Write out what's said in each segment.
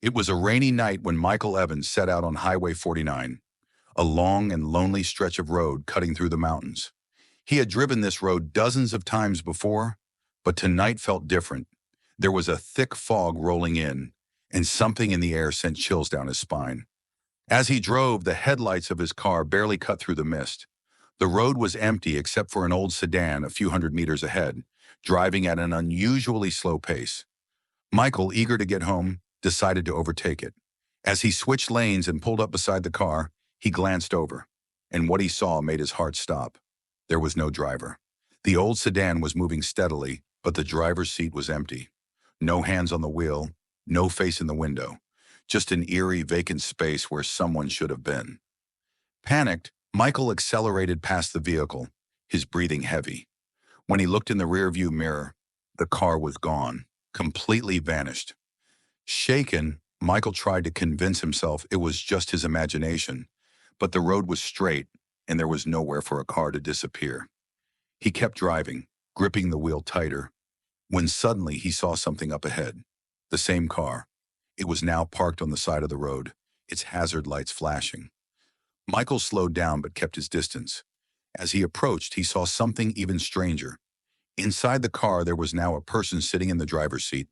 It was a rainy night when Michael Evans set out on Highway 49, a long and lonely stretch of road cutting through the mountains. He had driven this road dozens of times before, but tonight felt different. There was a thick fog rolling in, and something in the air sent chills down his spine. As he drove, the headlights of his car barely cut through the mist. The road was empty except for an old sedan a few hundred meters ahead, driving at an unusually slow pace. Michael, eager to get home, decided to overtake it. As he switched lanes and pulled up beside the car, he glanced over, and what he saw made his heart stop. There was no driver. The old sedan was moving steadily, but the driver's seat was empty. No hands on the wheel, no face in the window, just an eerie, vacant space where someone should have been. Panicked, Michael accelerated past the vehicle, his breathing heavy. When he looked in the rearview mirror, the car was gone, completely vanished. Shaken, Michael tried to convince himself it was just his imagination, but the road was straight and there was nowhere for a car to disappear. He kept driving, gripping the wheel tighter, when suddenly he saw something up ahead. The same car. It was now parked on the side of the road, its hazard lights flashing. Michael slowed down but kept his distance. As he approached, he saw something even stranger. Inside the car, there was now a person sitting in the driver's seat,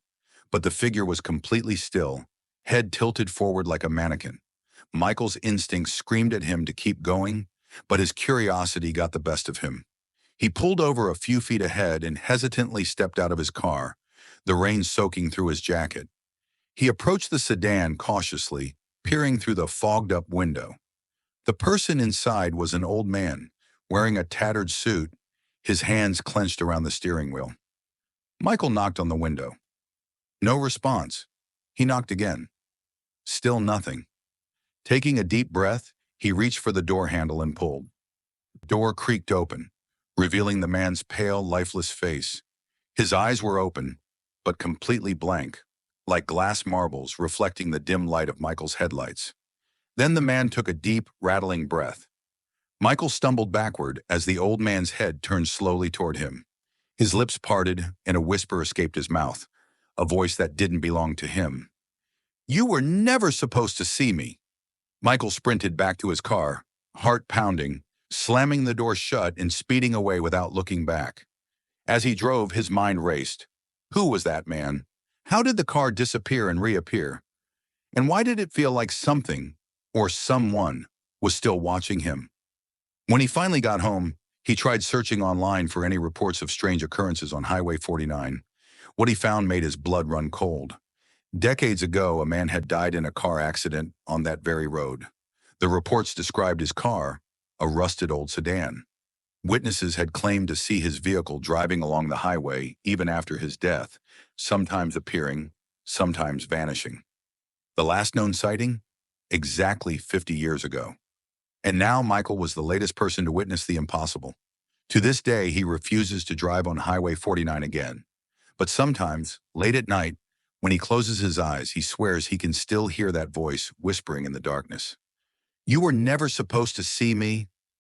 but the figure was completely still, head tilted forward like a mannequin. Michael's instincts screamed at him to keep going, but his curiosity got the best of him. He pulled over a few feet ahead and hesitantly stepped out of his car, the rain soaking through his jacket. He approached the sedan cautiously, peering through the fogged-up window. The person inside was an old man, wearing a tattered suit, his hands clenched around the steering wheel. Michael knocked on the window. No response. He knocked again. Still nothing. Taking a deep breath, he reached for the door handle and pulled. The door creaked open, revealing the man's pale, lifeless face. His eyes were open, but completely blank, like glass marbles reflecting the dim light of Michael's headlights. Then the man took a deep, rattling breath. Michael stumbled backward as the old man's head turned slowly toward him. His lips parted and a whisper escaped his mouth, a voice that didn't belong to him. "You were never supposed to see me." Michael sprinted back to his car, heart pounding, slamming the door shut and speeding away without looking back. As he drove, his mind raced. Who was that man? How did the car disappear and reappear? And why did it feel like something, or someone, was still watching him? When he finally got home, he tried searching online for any reports of strange occurrences on Highway 49. What he found made his blood run cold. Decades ago, a man had died in a car accident on that very road. The reports described his car, a rusted old sedan. Witnesses had claimed to see his vehicle driving along the highway even after his death, sometimes appearing, sometimes vanishing. The last known sighting? Exactly 50 years ago. And now Michael was the latest person to witness the impossible. To this day, he refuses to drive on Highway 49 again. But sometimes, late at night, when he closes his eyes, he swears he can still hear that voice whispering in the darkness. "You were never supposed to see me,"